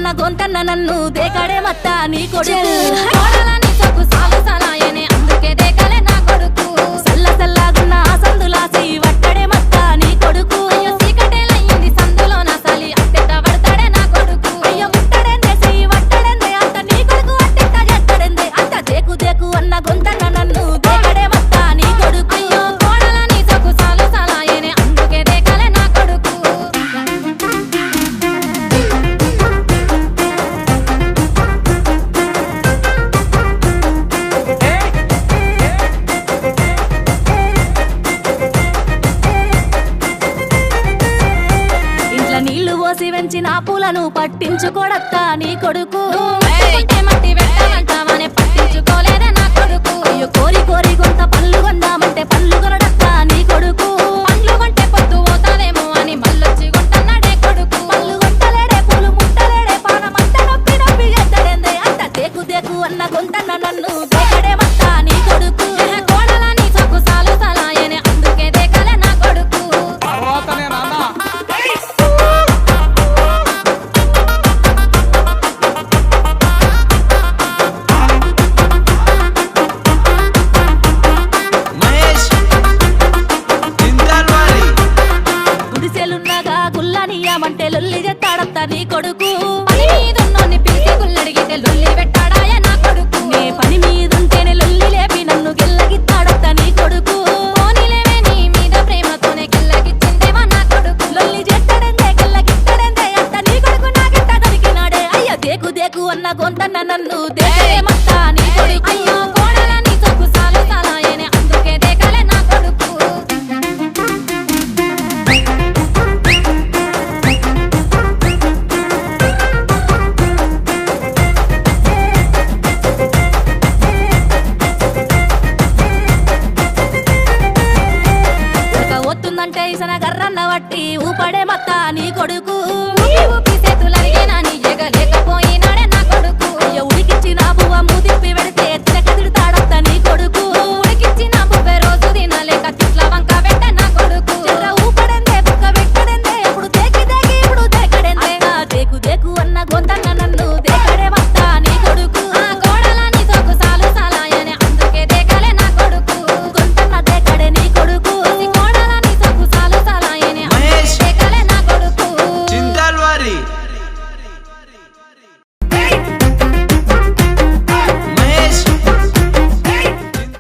అన్న గొంతన్న నన్ను దేకడే మత్త నీ కొడుకు అందుకే దేకలే నా కొడుకు సల్ల సల్లాగున్న సందులాసి వట్టడే మత్త నీ కొడుకు అయ్యో సీకటేలయ్యింది సందులో నా సలి అట్టెట్ట పడతాడే నా కొడుకు అయ్యో ముట్టడేందే చెయ్యి వట్టడేందే అంత నీ కొడుకు అట్టెట్ట చేస్తాడేందే అంత దేకు దేకు అన్న గొంతన్న నన్ను దేకడే మత్త నీ కొడుకు అయ్యో కోడలని సొకు సాలు సలాయనే అందుకే దేకలే నా కొడుకు నీళ్లు పోసి వెంచిన పూలను పట్టించుకోడత్తా నీ కొడుకు మట్టి పెట్టాలంటావనే పట్టించుకోలేదే నా కొడుకు అయ్యో కోరి కోరి కొంత పళ్ళు కొందామంటే పళ్ళు కొనడత్తా నీ కొడుకు పళ్ళు కొంటే పొద్దు పోతాదేమో అని మళ్ళొచ్చి కొంటన్నాడే కొడుకు పళ్ళు కొంటలేడే పూలు ముట్టలేడే పానమంతా నొప్పి నొప్పి చేస్తాడేందే అంత దేకు దేకు అన్న గొంతన్న నన్ను దేకడే మత్తా నీ కొడుకు కోడలని సొకు సాలు సలాయనే అందుకే దేకలే నా కొడుకు గుడిసెలున్నగా గుల్లానియమంటే లొల్లి చేస్తాడత్తా నీ కొడుకు